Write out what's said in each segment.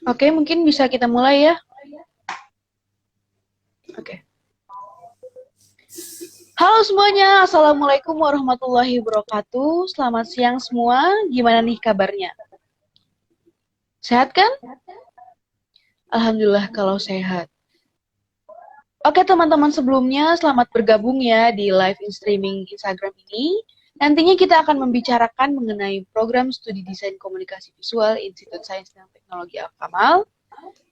Oke, mungkin bisa kita mulai ya. Oke. Halo semuanya, Assalamualaikum warahmatullahi wabarakatuh. Selamat siang semua, gimana nih kabarnya? Sehat kan? Alhamdulillah kalau sehat. Oke teman-teman sebelumnya, selamat bergabung ya di live streaming Instagram ini. Nantinya kita akan membicarakan mengenai program studi desain komunikasi visual Institut Sains dan Teknologi Al-Kamal.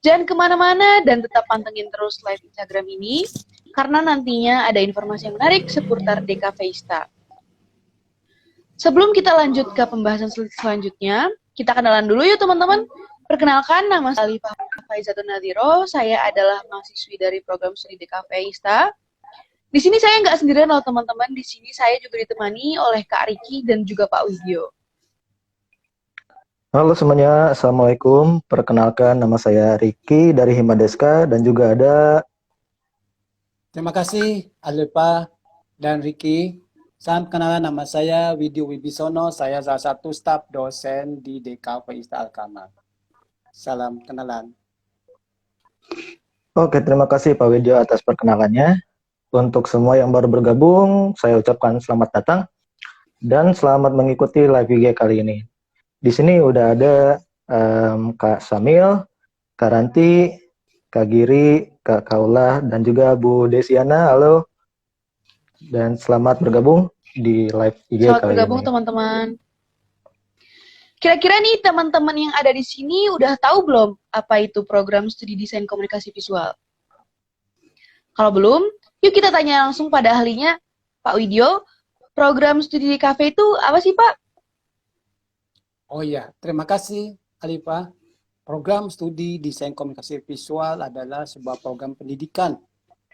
Jangan kemana-mana dan tetap pantengin terus live Instagram ini, karena nantinya ada informasi yang menarik seputar DKV ISTA. Sebelum kita lanjut ke pembahasan selanjutnya, kita kenalan dulu yuk teman-teman. Perkenalkan, nama saya Alifah Faizatun Nadhiro, saya adalah mahasiswi dari program studi DKV ISTA. Di sini saya nggak sendirian loh teman-teman, di sini saya juga ditemani oleh Kak Riki dan juga Pak Widyo. Halo semuanya, Assalamualaikum. Perkenalkan, nama saya Riki dari Himadeska dan juga ada... Terima kasih Alifah dan Riki. Salam kenalan, nama saya Widyo Wibisono. Saya salah satu staf dosen di DKV ISTA Al-Kamal. Salam kenalan. Oke, terima kasih Pak Widyo atas perkenalannya. Untuk semua yang baru bergabung, saya ucapkan selamat datang dan selamat mengikuti live IG kali ini. Di sini udah ada Kak Samil, Kak Ranti, Kak Giri, Kak Kaula, dan juga Bu Desiana. Halo. Dan selamat bergabung di live IG kali ini. Selamat bergabung teman-teman. Kira-kira nih teman-teman yang ada di sini udah tahu belum apa itu program studi desain komunikasi visual? Kalau belum, yuk kita tanya langsung pada ahlinya, Pak Widyo. Program studi di DKV itu apa sih, Pak? Oh iya, terima kasih Alifah. Program studi desain komunikasi visual adalah sebuah program pendidikan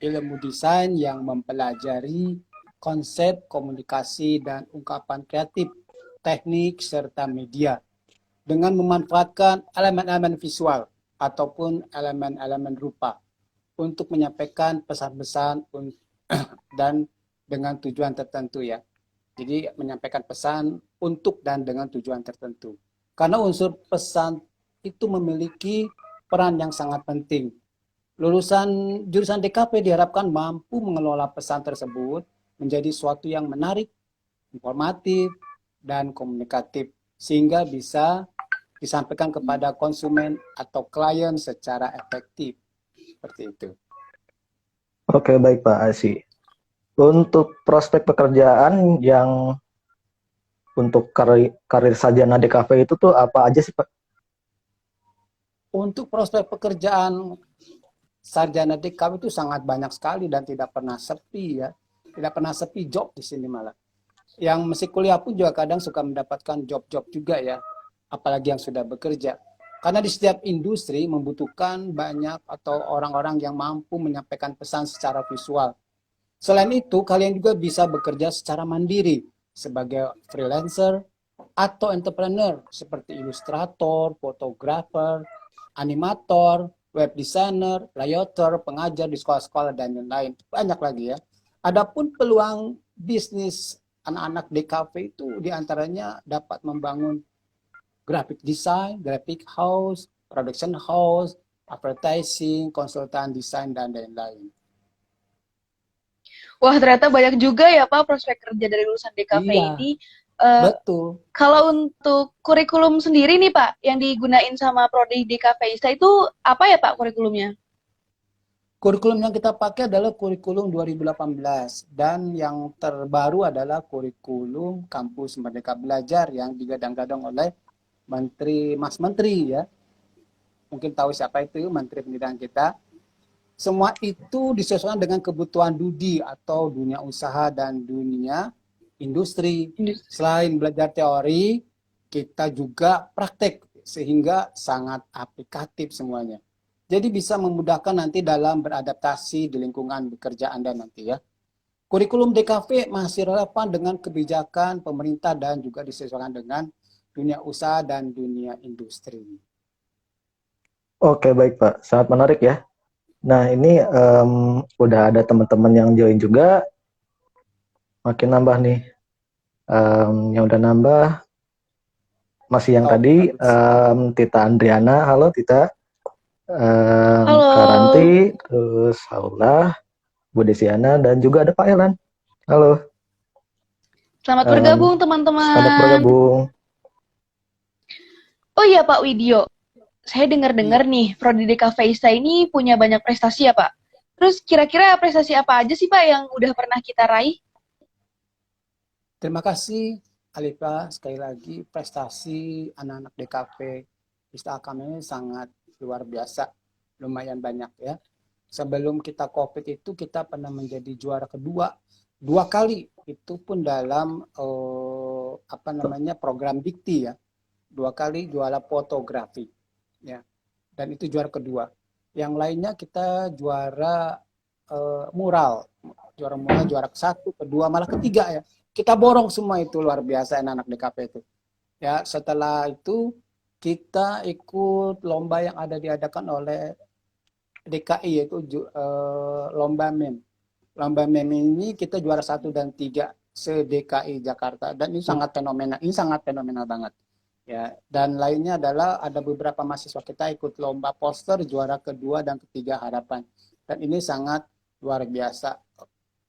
ilmu desain yang mempelajari konsep komunikasi dan ungkapan kreatif, teknik, serta media dengan memanfaatkan elemen-elemen visual ataupun elemen-elemen rupa untuk menyampaikan pesan-pesan dan dengan tujuan tertentu ya. Jadi menyampaikan pesan untuk dan dengan tujuan tertentu. Karena unsur pesan itu memiliki peran yang sangat penting. Lulusan jurusan DKV diharapkan mampu mengelola pesan tersebut menjadi suatu yang menarik, informatif, dan komunikatif, sehingga bisa disampaikan kepada konsumen atau klien secara efektif. Seperti itu. Oke, baik Pak Asi. Untuk prospek pekerjaan yang untuk karir sarjana DKV itu tuh apa aja sih Pak? Untuk prospek pekerjaan sarjana DKV itu sangat banyak sekali dan tidak pernah sepi ya. Tidak pernah sepi job di sini malah. Yang masih kuliah pun juga kadang suka mendapatkan job-job juga ya. Apalagi yang sudah bekerja. Karena di setiap industri membutuhkan banyak atau orang-orang yang mampu menyampaikan pesan secara visual. Selain itu, kalian juga bisa bekerja secara mandiri sebagai freelancer atau entrepreneur seperti ilustrator, fotografer, animator, web designer, layoter, pengajar di sekolah-sekolah, dan lain-lain. Banyak lagi ya. Adapun peluang bisnis anak-anak DKV itu diantaranya dapat membangun graphic design, graphic house, production house, advertising, konsultan desain, dan lain-lain. Wah, ternyata banyak juga ya Pak prospek kerja dari lulusan DKV ini. Betul. Kalau untuk kurikulum sendiri nih Pak, yang digunain sama Prodi DKV ISTA itu apa ya Pak kurikulumnya? Kurikulum yang kita pakai adalah kurikulum 2018 dan yang terbaru adalah kurikulum Kampus Merdeka Belajar yang digadang-gadang oleh Mas Menteri ya. Mungkin tahu siapa itu Menteri Pendidikan kita. Semua itu disesuaikan dengan kebutuhan DUDI atau dunia usaha dan dunia industri. Selain belajar teori, kita juga praktek sehingga sangat aplikatif semuanya. Jadi bisa memudahkan nanti dalam beradaptasi di lingkungan bekerja Anda nanti ya. Kurikulum DKV masih relevan dengan kebijakan pemerintah dan juga disesuaikan dengan dunia usaha dan dunia industri. Oke, baik Pak. Sangat menarik ya. Nah, ini udah ada teman-teman yang join juga. Makin nambah nih. Yang udah nambah masih yang tadi Tita Andriana. Halo Tita. Halo, Kak Ranti, terus Saula, Bu Desiana, dan juga ada Pak Elan. Halo, selamat bergabung em, selamat teman-teman. bergabung. Oh iya Pak Widyo, saya dengar-dengar Iya, nih, Prodi DKV ISTA ini punya banyak prestasi ya Pak. Terus kira-kira prestasi apa aja sih Pak yang udah pernah kita raih? terima kasih Alifa. Sekali lagi prestasi anak-anak DKP Pista kami ini sangat luar biasa, lumayan banyak ya. Sebelum kita COVID itu kita pernah menjadi juara kedua dua kali, itu pun dalam apa namanya program dikti ya. Dua kali juara fotografi ya. Dan itu juara kedua. Yang lainnya kita juara mural, juara ke satu, kedua, malah ketiga ya. Kita borong semua itu luar biasa anak-anak DKP itu. Ya, setelah itu kita ikut lomba yang ada diadakan oleh DKI yaitu lomba meme. Lomba meme ini kita juara satu dan tiga se DKI Jakarta dan ini sangat fenomenal. Ini sangat fenomenal banget. Ya, dan lainnya adalah ada beberapa mahasiswa kita ikut lomba poster juara kedua dan ketiga harapan. Dan ini sangat luar biasa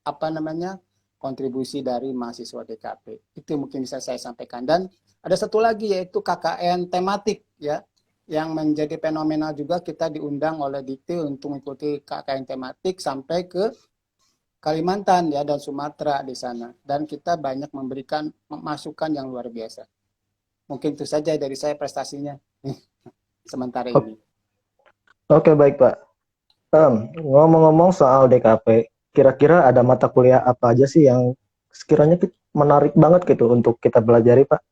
apa namanya kontribusi dari mahasiswa DKP. Itu mungkin bisa saya sampaikan. Dan ada satu lagi yaitu KKN tematik ya yang menjadi fenomenal juga. Kita diundang oleh Dikti untuk mengikuti KKN tematik sampai ke Kalimantan ya dan Sumatera di sana. Dan kita banyak memberikan masukan yang luar biasa. Mungkin itu saja dari saya prestasinya sementara ini. Oke, baik Pak. Ngomong-ngomong soal DKP, kira-kira ada mata kuliah apa aja sih yang sekiranya menarik banget gitu untuk kita pelajari, Pak?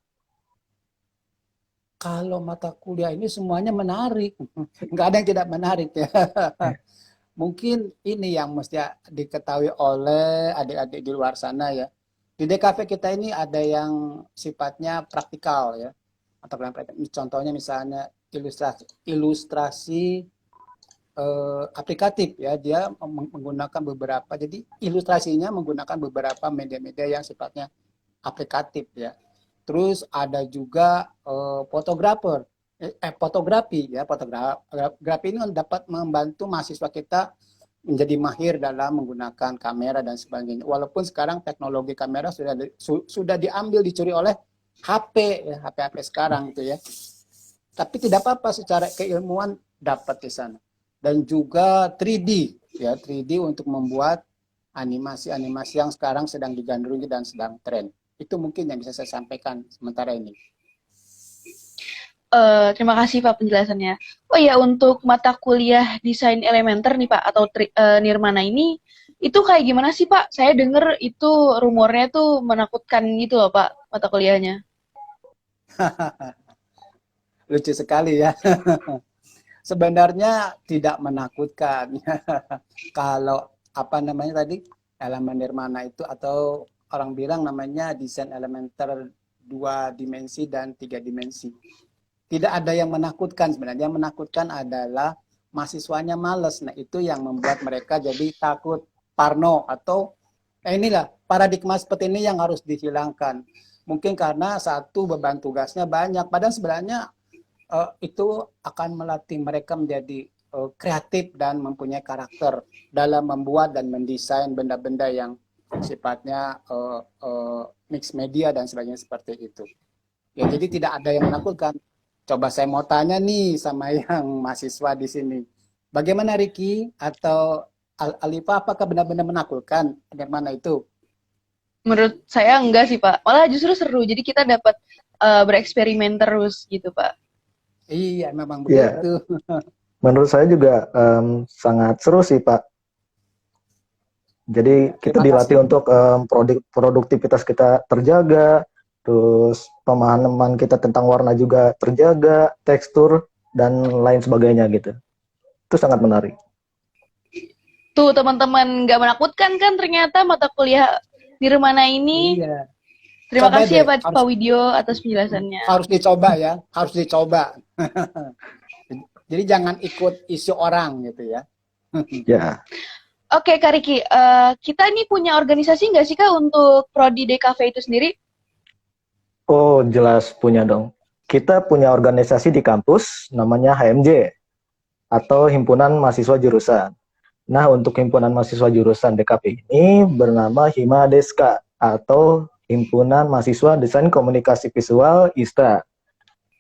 Kalau mata kuliah ini semuanya menarik, nggak ada yang tidak menarik ya. Mungkin ini yang mesti diketahui oleh adik-adik di luar sana ya. Di DKV kita ini ada yang sifatnya praktikal ya. Atau contohnya misalnya ilustrasi aplikatif ya. Dia menggunakan beberapa, jadi ilustrasinya menggunakan beberapa media-media yang sifatnya aplikatif ya. Terus ada juga fotografi ya. Fotografi ini dapat membantu mahasiswa kita menjadi mahir dalam menggunakan kamera dan sebagainya. Walaupun sekarang teknologi kamera sudah diambil dicuri oleh HP ya, HP sekarang gitu ya. Tapi tidak apa-apa, secara keilmuan dapat di sana. Dan juga 3D ya, 3D untuk membuat animasi-animasi yang sekarang sedang digandrungi dan sedang tren. Itu mungkin yang bisa saya sampaikan sementara ini. Terima kasih Pak penjelasannya. Oh iya, untuk mata kuliah desain elementer nih Pak, atau Nirmana ini, itu kayak gimana sih Pak? Saya dengar itu rumornya tuh menakutkan gitu loh Pak, mata kuliahnya. Lucu sekali ya. Sebenarnya tidak menakutkan. Kalau apa namanya tadi, elemen nirmana itu, atau orang bilang namanya desain elementer 2 dimensi dan 3 dimensi. Tidak ada yang menakutkan sebenarnya. Yang menakutkan adalah mahasiswanya males. Nah, itu yang membuat mereka jadi takut, parno, atau inilah paradigma seperti ini yang harus dihilangkan. Mungkin karena satu, beban tugasnya banyak. Padahal sebenarnya itu akan melatih mereka menjadi kreatif dan mempunyai karakter dalam membuat dan mendesain benda-benda yang sifatnya mix media dan sebagainya seperti itu. Ya, jadi tidak ada yang menakutkan. Coba saya mau tanya nih sama yang mahasiswa di sini. Bagaimana Ricky atau Alifa, apakah benar-benar menakutkan? Bagaimana itu? Menurut saya enggak sih Pak, malah justru seru. Jadi kita dapat bereksperimen terus gitu Pak. Iya, memang Ya, begitu. menurut saya juga sangat seru sih, Pak. Jadi Ya, kita terima dilatih kasih. untuk produktivitas kita terjaga, terus pemahaman kita tentang warna juga terjaga, tekstur, dan lain sebagainya gitu. Itu sangat menarik. Tuh teman-teman, nggak menakutkan kan ternyata mata kuliah Nirmana ini. Iya, Terima coba kasih deh, ya Pak harus Widyo atas penjelasannya. harus dicoba ya, harus dicoba. Jadi jangan ikut isu orang gitu ya. Ya. Oke Kak Riki, kita ini punya organisasi nggak sih Kak untuk Prodi DKV itu sendiri? Oh, jelas punya dong. Kita punya organisasi di kampus, namanya HMJ. atau Himpunan Mahasiswa Jurusan. Nah, untuk Himpunan Mahasiswa Jurusan DKP ini bernama Himadeska atau Himpunan Mahasiswa Desain Komunikasi Visual ISTA.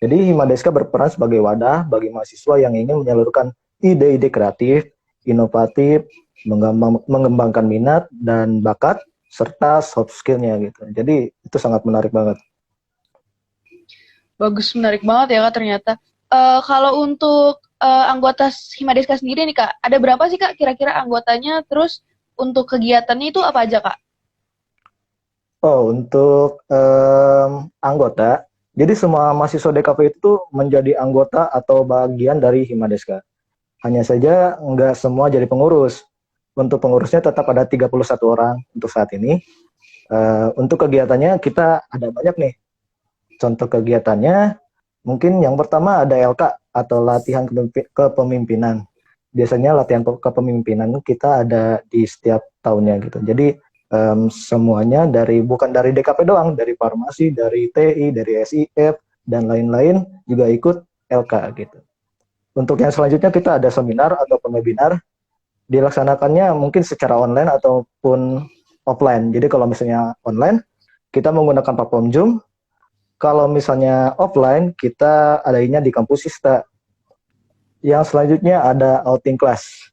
Jadi Himadeska berperan sebagai wadah bagi mahasiswa yang ingin menyalurkan ide-ide kreatif, inovatif, mengembangkan minat dan bakat, serta soft skill-nya gitu. Jadi itu sangat menarik banget. Bagus, menarik banget ya Kak ternyata. Kalau untuk anggota Himadeska sendiri nih Kak, ada berapa sih Kak kira-kira anggotanya? Terus untuk kegiatannya itu apa aja Kak? Oh, untuk anggota, jadi semua mahasiswa DKV itu menjadi anggota atau bagian dari Himadeska. Hanya saja nggak semua jadi pengurus. Untuk pengurusnya tetap ada 31 orang untuk saat ini. Untuk kegiatannya kita ada banyak nih. Contoh kegiatannya, mungkin yang pertama ada LK atau latihan kepemimpinan. Biasanya latihan kepemimpinan kita ada di setiap tahunnya gitu. Jadi semuanya bukan dari DKP doang, dari farmasi, dari TI, dari SIF, dan lain-lain juga ikut LK gitu. Untuk yang selanjutnya kita ada seminar atau webinar, dilaksanakannya mungkin secara online ataupun offline. Jadi kalau misalnya online, kita menggunakan platform Zoom. Kalau misalnya offline, kita adanya di kampus ISTA. Yang selanjutnya ada outing class,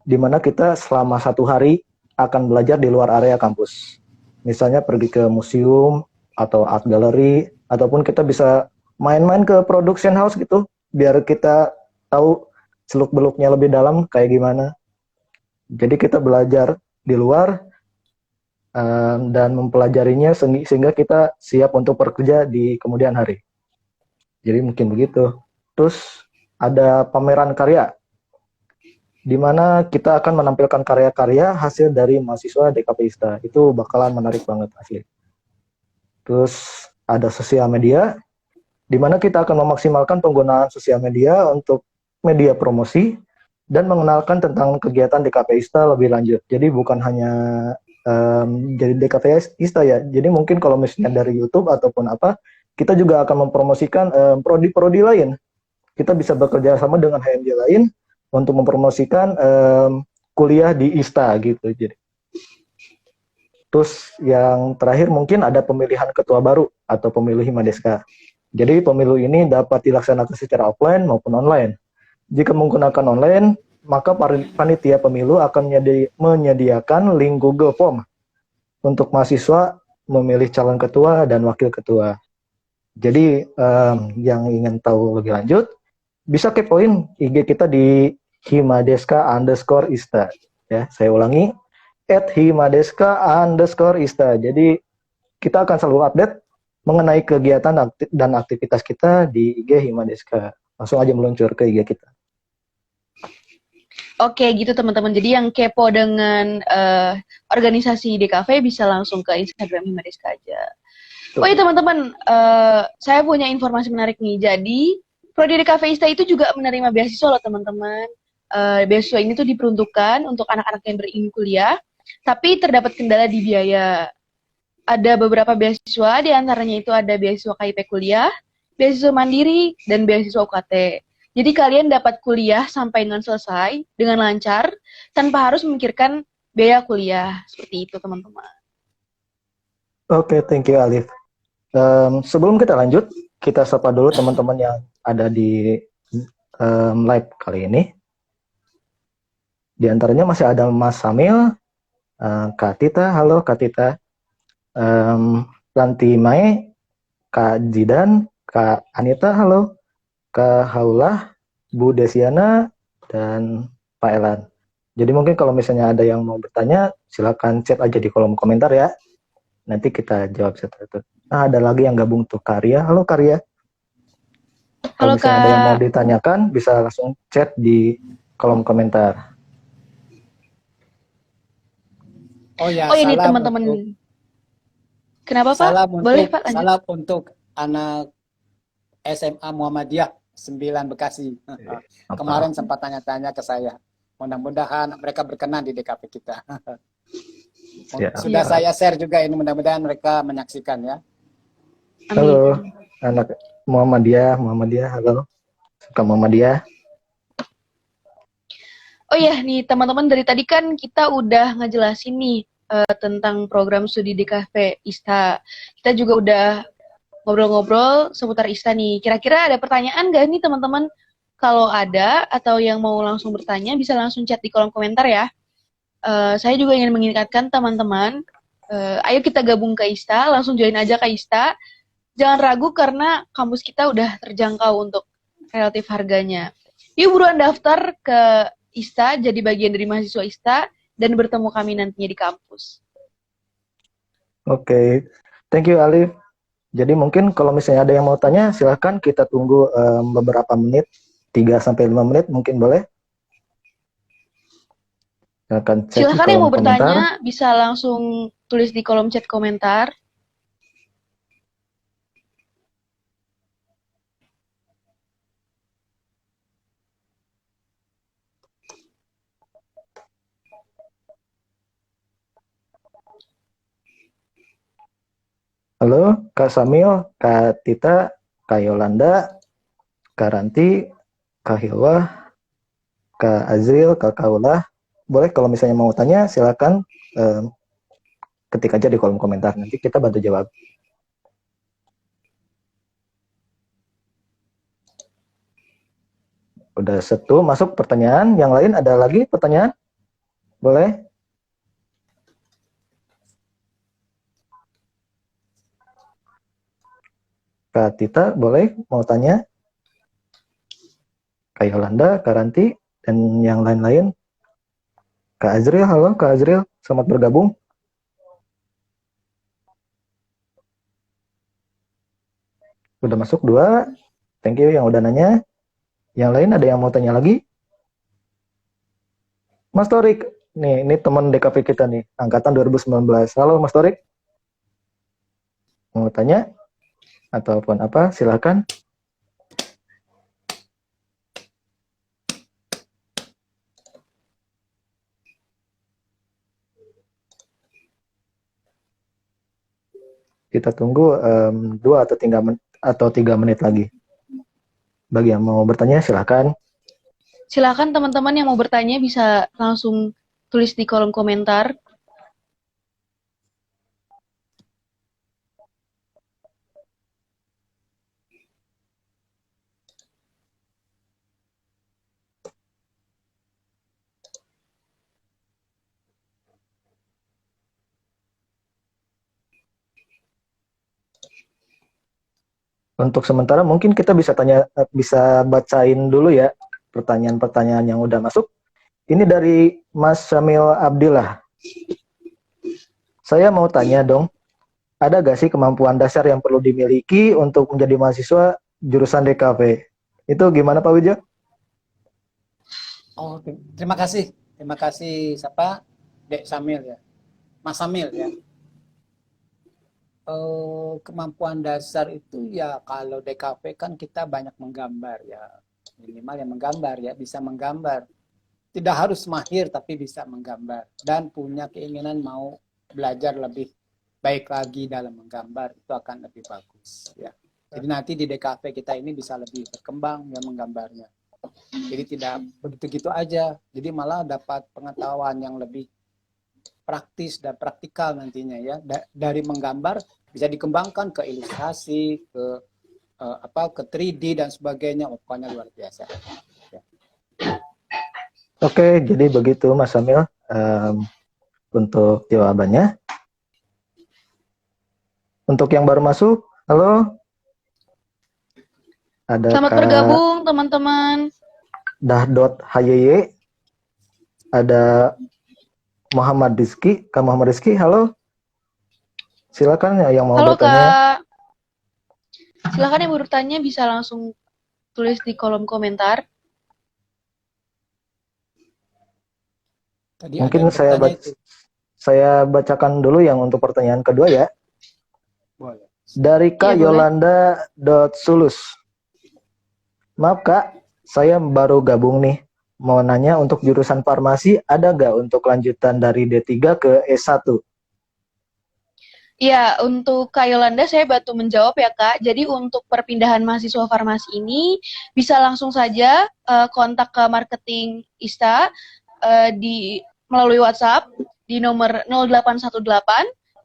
di mana kita selama 1 hari akan belajar di luar area kampus. Misalnya pergi ke museum atau art gallery, ataupun kita bisa main-main ke production house gitu, biar kita tahu seluk-beluknya lebih dalam kayak gimana. Jadi kita belajar di luar dan mempelajarinya sehingga kita siap untuk bekerja di kemudian hari. Jadi mungkin begitu. Terus ada pameran karya, di mana kita akan menampilkan karya-karya hasil dari mahasiswa DKP ISTA. Itu bakalan menarik banget asli. Terus ada sosial media, di mana kita akan memaksimalkan penggunaan sosial media untuk media promosi dan mengenalkan tentang kegiatan DKP ISTA lebih lanjut. Jadi bukan hanya jadi DKP ISTA ya. Jadi mungkin kalau misalnya dari YouTube ataupun apa, kita juga akan mempromosikan prodi-prodi lain. Kita bisa bekerja sama dengan HMJ lain untuk mempromosikan kuliah di ISTA gitu. Jadi, terus yang terakhir mungkin ada pemilihan ketua baru atau pemilu Himadeska. Jadi pemilu ini dapat dilaksanakan secara offline maupun online. Jika menggunakan online, maka panitia pemilu akan menyediakan link Google Form untuk mahasiswa memilih calon ketua dan wakil ketua. Jadi yang ingin tahu lebih lanjut, bisa kepoin IG kita di Himadeska_ISTA. Ya, saya ulangi, @Himadeska_ISTA. Jadi kita akan selalu update mengenai kegiatan dan aktivitas kita di IG Himadeska. Langsung aja meluncur ke IG kita. Oke, gitu teman-teman. Jadi yang kepo dengan organisasi DKV bisa langsung ke Instagram Himadeska aja. Oh iya teman-teman, saya punya informasi menarik nih. Jadi Prodi DKV ISTA itu juga menerima beasiswa loh teman-teman. Beasiswa ini tuh diperuntukkan untuk anak-anak yang beringin kuliah, tapi terdapat kendala di biaya. Ada beberapa beasiswa, di antaranya itu ada beasiswa KIP kuliah, beasiswa mandiri, dan beasiswa UKT. Jadi kalian dapat kuliah sampai dengan selesai, dengan lancar, tanpa harus memikirkan biaya kuliah. Seperti itu teman-teman. Oke, thank you Alif. Sebelum kita lanjut, kita sapa dulu teman-teman yang ada di live kali ini. Di antaranya masih ada Mas Samil, Kak Tita, halo Kak Tita, Ranti Mai, Kak Zidan, Kak Anita, halo, Kak Haulah, Bu Desiana, dan Pak Elan. Jadi mungkin kalau misalnya ada yang mau bertanya, silakan chat aja di kolom komentar ya. Nanti kita jawab satu-satu. Nah, ada lagi yang gabung tuh, Karya. Halo Karya. Kalau Halo misalnya ada yang mau Kak. ditanyakan, bisa langsung chat di kolom komentar. Oh ya, Oh ini salam teman-teman. untuk Kenapa Pak? salam Boleh untuk Pak lanjut. salam untuk anak SMA Muhammadiyah 9 Bekasi. Kemarin sempat tanya-tanya ke saya. Mudah-mudahan mereka berkenan di DKP kita. Sudah saya share juga ini, mudah-mudahan mereka menyaksikan ya. Halo, anak Muhammadiyah, halo. Suka Muhammadiyah. Oh iya nih teman-teman, dari tadi kan kita udah ngejelasin nih tentang program studi di Cafe ISTA. Kita juga udah ngobrol-ngobrol seputar ISTA nih. Kira-kira ada pertanyaan nggak nih teman-teman? Kalau ada atau yang mau langsung bertanya bisa langsung chat di kolom komentar ya. Saya juga ingin mengingatkan teman-teman, ayo kita gabung ke ISTA, langsung join aja ke ISTA. Jangan ragu karena kampus kita udah terjangkau untuk relatif harganya. Yuk buruan daftar ke ISTA, jadi bagian dari mahasiswa ISTA, dan bertemu kami nantinya di kampus. Oke, thank you Alif. Jadi mungkin kalau misalnya ada yang mau tanya, silahkan kita tunggu beberapa menit, 3-5 menit mungkin boleh. Silahkan cek di Silahkan yang kolom mau komentar. bertanya bisa langsung tulis di kolom chat komentar. Halo, Kak Samil, Kak Tita, Kak Yolanda, Kak Ranti, Kak Hilwa, Kak Azril, Kak Kaulah. Boleh kalau misalnya mau tanya, silakan ketik aja di kolom komentar. Nanti kita bantu jawab. Udah satu masuk pertanyaan. Yang lain ada lagi pertanyaan? Boleh? Kak Tita, boleh mau tanya? Kak Yolanda, Kak Ranti, dan yang lain-lain. Kak Azril, halo Kak Azril, selamat bergabung. Udah masuk 2, thank you yang udah nanya. Yang lain ada yang mau tanya lagi? Mas Torik, nih ini teman DKV kita nih, angkatan 2019. Halo Mas Torik, mau tanya ataupun apa? Silahkan. Kita tunggu 2 atau 3 menit lagi. Bagi yang mau bertanya silahkan. Silahkan teman-teman yang mau bertanya bisa langsung tulis di kolom komentar. Untuk sementara mungkin kita bisa bacain dulu ya pertanyaan-pertanyaan yang udah masuk. Ini dari Mas Syamil Abdillah. Saya mau tanya dong, ada gak sih kemampuan dasar yang perlu dimiliki untuk menjadi mahasiswa jurusan DKV? Itu gimana Pak Wijo? Oh, terima kasih. Terima kasih siapa? Dek Samil ya. Mas Samil ya. Kemampuan dasar itu ya kalau DKV kan kita banyak menggambar ya. Minimal yang menggambar ya, bisa menggambar. Tidak harus mahir tapi bisa menggambar dan punya keinginan mau belajar lebih baik lagi dalam menggambar, itu akan lebih bagus ya. Jadi nanti di DKV kita ini bisa lebih berkembang ya menggambarnya. Jadi tidak begitu-gitu aja. Jadi malah dapat pengetahuan yang lebih praktis dan praktikal nantinya ya. Dari menggambar bisa dikembangkan ke ilustrasi, ke 3D dan sebagainya. Pokoknya luar biasa. Ya. Oke, jadi begitu Mas Samil untuk jawabannya. Untuk yang baru masuk, halo. Ada Selamat bergabung teman-teman. Dah.hyy, ada Muhammad Rizky. Kak Muhammad Rizky, halo. Silakan ya yang mau Halo bertanya. Kak. Silakan yang mau bertanya bisa langsung tulis di kolom komentar. Tadi Mungkin ada saya bacakan dulu yang untuk pertanyaan kedua ya. Boleh. Dari Kak Iya, Yolanda.sulus. Maaf Kak, saya baru gabung nih. Mau nanya untuk jurusan farmasi ada nggak untuk lanjutan dari D3 ke S1? Ya, untuk Kak Yolanda saya bantu menjawab ya Kak. Jadi untuk perpindahan mahasiswa farmasi ini bisa langsung saja kontak ke marketing ISTA di melalui WhatsApp di nomor 0818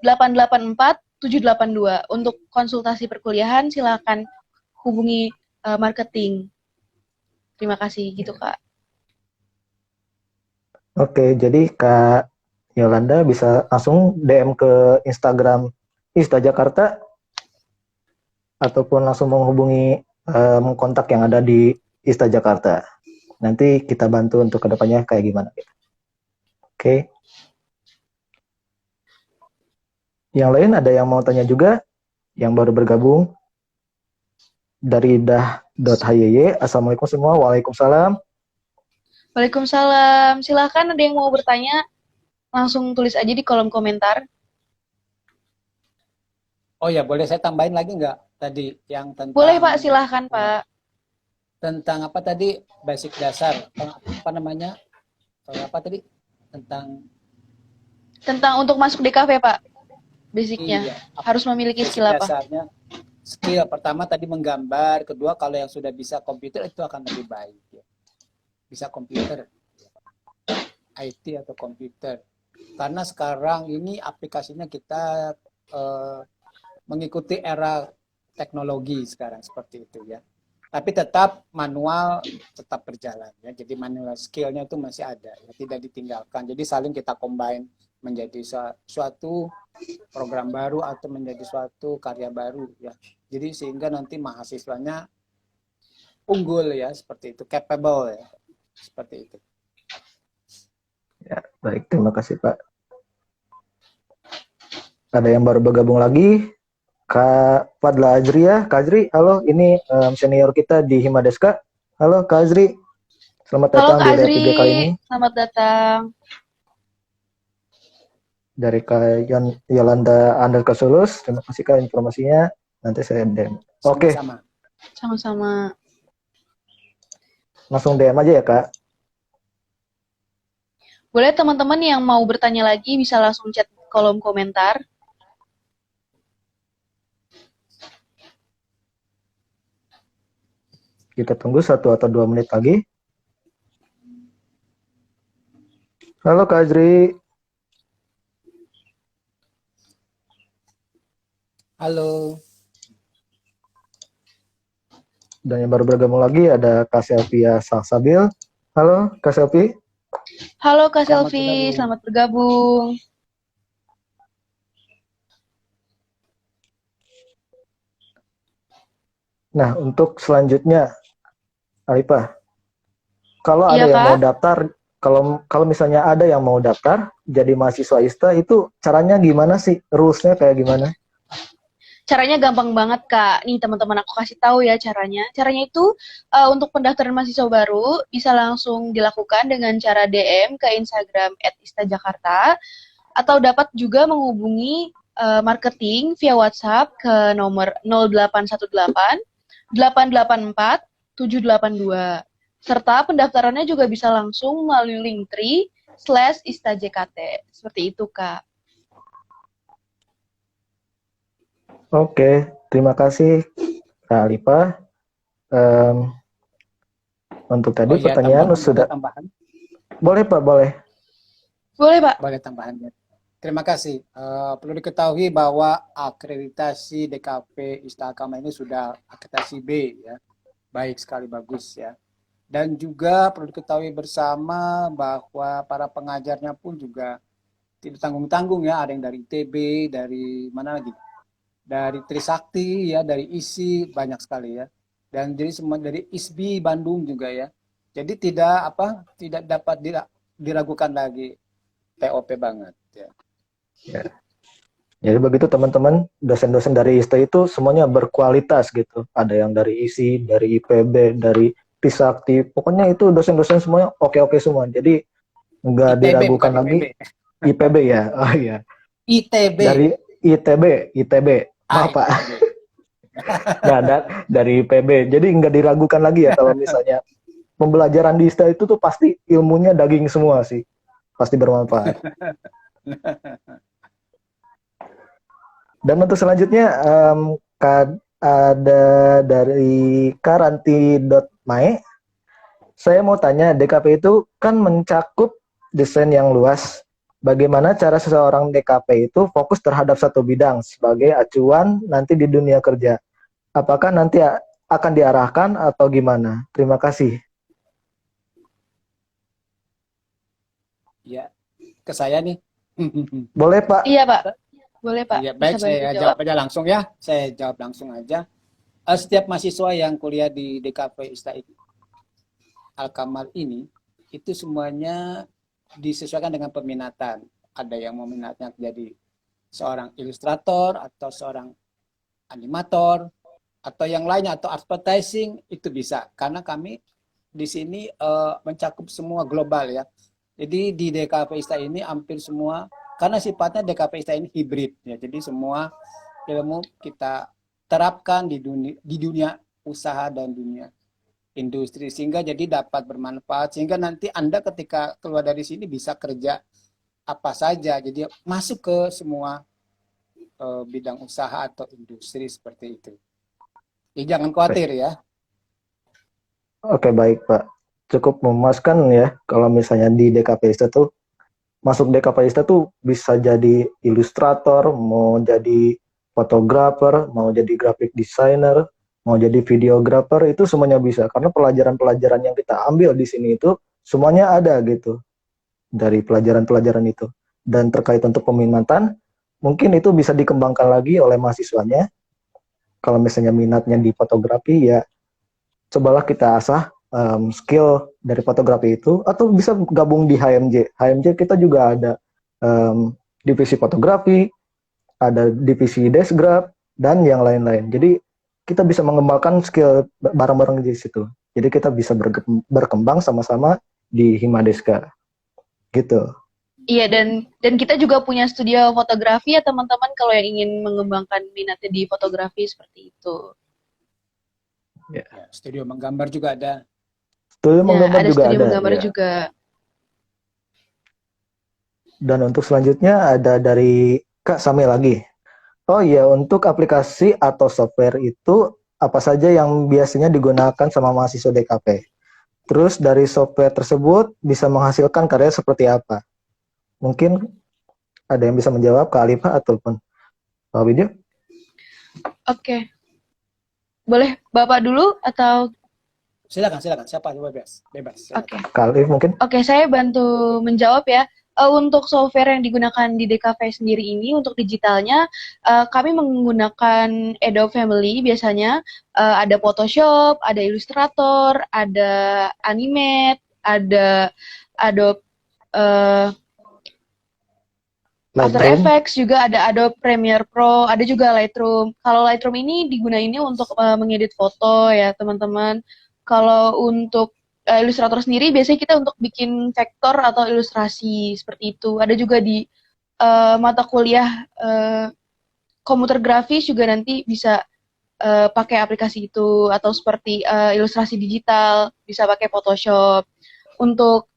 884 782. Untuk konsultasi perkuliahan silakan hubungi marketing. Terima kasih gitu Kak. Oke, jadi Kak Yolanda bisa langsung DM ke Instagram Ista Jakarta ataupun langsung menghubungi kontak yang ada di Ista Jakarta. Nanti kita bantu untuk kedepannya kayak gimana. Oke. Yang lain ada yang mau tanya juga? Yang baru bergabung? Dari dah.hyy. Assalamualaikum semua. Waalaikumsalam. Waalaikumsalam. Silahkan ada yang mau bertanya, langsung tulis aja di kolom komentar. Oh ya, boleh saya tambahin lagi nggak tadi yang tentang... Boleh Pak, silahkan Pak. Tentang apa tadi, basic dasar, apa namanya, apa tadi, tentang untuk masuk DKV Pak, basicnya. iya, Harus memiliki skill apa? dasarnya. Skill pertama tadi menggambar, kedua kalau yang sudah bisa komputer itu akan lebih baik. Ya. Bisa komputer, IT atau komputer. Karena sekarang ini aplikasinya kita mengikuti era teknologi sekarang seperti itu ya. Tapi tetap manual tetap berjalan ya. Jadi manual skill-nya itu masih ada ya, tidak ditinggalkan. Jadi saling kita combine menjadi suatu program baru atau menjadi suatu karya baru ya. Jadi sehingga nanti mahasiswanya unggul ya, seperti itu, capable ya. Seperti itu. Ya, baik, terima kasih Pak. Ada yang baru bergabung lagi? Kak Fadla Azria, Kak Azri, halo, ini senior kita di Himadeska. Halo Kak Azri, selamat datang di Azri, Review kali ini. Selamat datang. Dari Kak Yolanda Anderkasulus, terima kasih Kak informasinya. Nanti saya DM. Oke. Sama-sama. Langsung DM aja ya Kak. Boleh teman-teman yang mau bertanya lagi bisa langsung chat kolom komentar. Kita tunggu 1 atau 2 menit lagi. Halo Kak Azri. Halo. Dan yang baru bergabung lagi ada Kak Selvia Salsabil. Halo Kak Selvi. Halo Kak Selvi, selamat bergabung. Nah, untuk selanjutnya, Alipah, kalau ada yang mau daftar, kalau misalnya ada yang mau daftar jadi mahasiswa ISTA, itu caranya gimana sih? Rules-nya kayak gimana? Caranya gampang banget Kak. Nih teman-teman aku kasih tahu ya caranya. Caranya itu untuk pendaftaran mahasiswa baru bisa langsung dilakukan dengan cara DM ke Instagram @istajakarta atau dapat juga menghubungi marketing via WhatsApp ke nomor 0818 884 782. Serta pendaftarannya juga bisa langsung melalui Linktree/istajkt. Seperti itu Kak. Oke, terima kasih Kak Alipah. Untuk tadi pertanyaan sudah. Tambahan? Boleh Pak, boleh. Boleh Pak. Boleh tambahan. Terima kasih. Perlu diketahui bahwa akreditasi DKV Istakama ini sudah akreditasi B ya. Baik sekali, bagus ya. Dan juga perlu diketahui bersama bahwa para pengajarnya pun juga tidak tanggung-tanggung ya. Ada yang dari ITB, dari mana lagi? Dari Trisakti ya, dari ISI, banyak sekali ya. Dan jadi semua dari ISBI Bandung juga ya. Jadi tidak dapat diragukan lagi, TOP banget ya. Ya. Jadi begitu teman-teman, dosen-dosen dari ISTA itu semuanya berkualitas gitu. Ada yang dari ISI, dari IPB, dari Trisakti. Pokoknya itu dosen-dosen semuanya oke-oke semua. Jadi nggak diragukan lagi. IPB ya, oh iya. ITB. Dari ITB. Maaf Pak. Nah, dari IPB. Jadi nggak diragukan lagi ya kalau misalnya pembelajaran di ISTA itu tuh pasti ilmunya daging semua sih. Pasti bermanfaat. Dan untuk selanjutnya ada dari karanti.mae. Saya mau tanya, DKV itu kan mencakup desain yang luas. Bagaimana cara seseorang DKP itu fokus terhadap satu bidang sebagai acuan nanti di dunia kerja? Apakah nanti akan diarahkan atau gimana? Terima kasih. Ya, ke saya nih. Boleh, Pak? Iya, Pak. Boleh, Pak. Ya, Bisa baik, bantu saya jawab. jawab aja langsung ya. Saya jawab langsung aja. Setiap mahasiswa yang kuliah di DKP ISTA Al-Kamal ini, itu semuanya disesuaikan dengan peminatan. Ada yang mau minatnya jadi seorang ilustrator, atau seorang animator, atau yang lainnya, atau advertising, itu bisa. Karena kami di sini mencakup semua global ya. Jadi di DKP ISTA ini hampir semua, karena sifatnya DKP ISTA ini hibrid ya. Jadi semua ilmu kita terapkan di dunia usaha dan dunia industri, sehingga jadi dapat bermanfaat, sehingga nanti Anda ketika keluar dari sini bisa kerja apa saja, jadi masuk ke semua bidang usaha atau industri seperti itu. Jadi jangan khawatir ya. Oke, baik, Pak. Cukup memuaskan ya kalau misalnya di DKP ISTA tuh masuk DKP ISTA tuh bisa jadi ilustrator, mau jadi fotografer, mau jadi graphic designer, mau jadi videographer, itu semuanya bisa. Karena pelajaran-pelajaran yang kita ambil di sini itu semuanya ada gitu dari pelajaran-pelajaran itu. Dan terkait untuk peminatan, mungkin itu bisa dikembangkan lagi oleh mahasiswanya. Kalau misalnya minatnya di fotografi, ya cobalah kita asah skill dari fotografi itu, atau bisa gabung di HMJ. HMJ kita juga ada divisi fotografi, ada divisi desgraf, dan yang lain-lain. Jadi kita bisa mengembangkan skill bareng-bareng di situ. Jadi kita bisa berkembang sama-sama di Himadeska. Gitu. Iya, dan kita juga punya studio fotografi ya teman-teman kalau yang ingin mengembangkan minatnya di fotografi seperti itu. Ya, studio menggambar juga ada. Studio menggambar ada juga studio ada. menggambar Ya. juga. Dan untuk selanjutnya ada dari Kak Sami lagi. Oh iya, untuk aplikasi atau software itu apa saja yang biasanya digunakan sama mahasiswa DKP? Terus dari software tersebut bisa menghasilkan karya seperti apa? Mungkin ada yang bisa menjawab, Kak Alifah ataupun Pak Widyo? Oke. Boleh Bapak dulu atau? Silakan. Siapa bebas. Oke. Kak Alif mungkin? Oke, saya bantu menjawab ya. Untuk software yang digunakan di DKV sendiri ini, untuk digitalnya, kami menggunakan Adobe Family biasanya. Ada Photoshop, ada Illustrator, ada Animate, ada Adobe After Effects, juga ada Adobe Premiere Pro, ada juga Lightroom. Kalau Lightroom ini digunainnya untuk mengedit foto ya teman-teman. Kalau untuk Illustrator sendiri biasanya kita untuk bikin vektor atau ilustrasi seperti itu. Ada juga di mata kuliah komputer grafis juga nanti bisa pakai aplikasi itu, atau seperti ilustrasi digital bisa pakai Photoshop. Untuk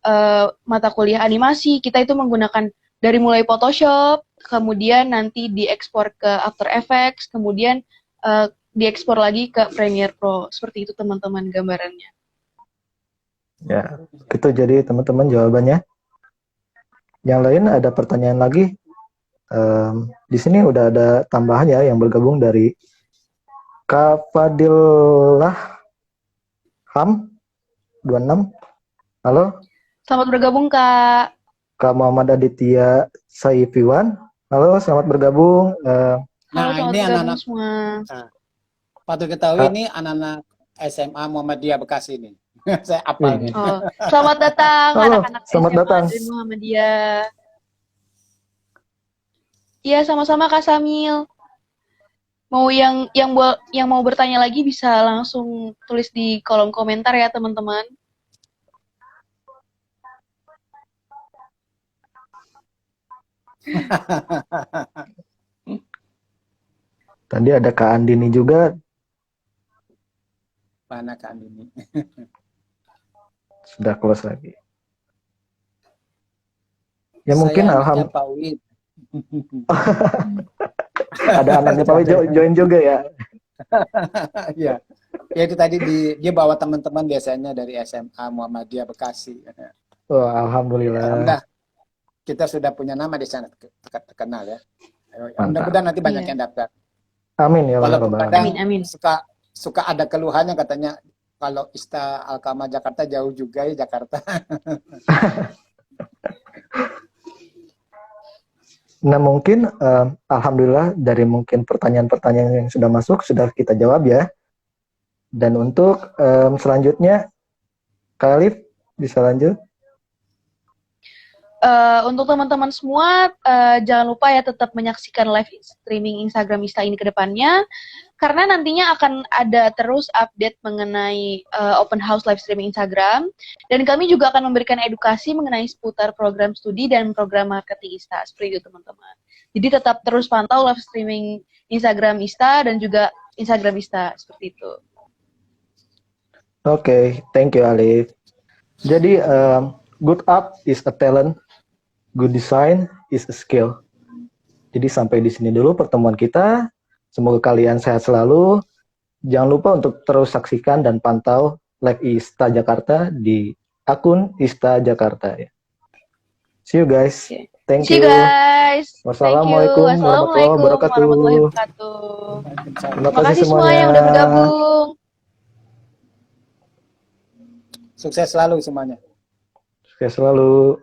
mata kuliah animasi kita itu menggunakan dari mulai Photoshop, kemudian nanti diekspor ke After Effects, kemudian diekspor lagi ke Premiere Pro. Seperti itu teman-teman gambarannya. Ya, itu jadi teman-teman jawabannya. Yang lain ada pertanyaan lagi? Di sini udah ada tambahan ya yang bergabung dari Kak Fadilah Ham 26. Halo. Selamat bergabung Kak. Kak Muhammad Aditya Saifiwan. Halo, selamat bergabung. Halo, selamat ini bergabung anak-anak semua. patut ketahui ini anak-anak SMA Muhammadiyah Bekasi ini. Saya apal nih. Oh, selamat datang anak-anak selamat SMA datang. dari Muhammadiyah. Iya, sama-sama Kak Samil. Mau yang mau bertanya lagi bisa langsung tulis di kolom komentar ya teman-teman. Tadi ada Kak Andini juga. Mana Kak Andini? Sudah close lagi. Ya mungkin alhamdulillah. Pak Wid. Ada anaknya Pak Wid join juga ya. Iya. Ya itu tadi dia bawa teman-teman biasanya dari SMA Muhammadiyah Bekasi. Wah, alhamdulillah. Alhamdulillah kita sudah punya nama di sana terkenal ya. Mantap. Mudah-mudahan nanti banyak Iya. yang daftar. Amin ya Allah. Walaupun Rabbal kadang Alamin. Amin, amin. suka ada keluhannya katanya kalau Ista Alkama Jakarta jauh juga ya Jakarta. Nah mungkin alhamdulillah dari mungkin pertanyaan-pertanyaan yang sudah masuk sudah kita jawab ya. Dan untuk selanjutnya, Kak Alif bisa lanjut. Untuk teman-teman semua, jangan lupa ya tetap menyaksikan live streaming Instagram Ista ini ke depannya, karena nantinya akan ada terus update mengenai open house live streaming Instagram, dan kami juga akan memberikan edukasi mengenai seputar program studi dan program marketing Ista, seperti itu teman-teman. Jadi tetap terus pantau live streaming Instagram Ista dan juga Instagram Ista, seperti itu. Oke, thank you Alif. Jadi good art is a talent, good design is a skill. Jadi sampai di sini dulu pertemuan kita. Semoga kalian sehat selalu. Jangan lupa untuk terus saksikan dan pantau live Ista Jakarta di akun Ista Jakarta. See you guys. Thank See you. you guys. Wassalamualaikum warahmatullahi wabarakatuh. warahmatullahi wabarakatuh. Terima Terima kasih kasih semua semuanya. yang udah bergabung. Sukses selalu semuanya. Sukses selalu.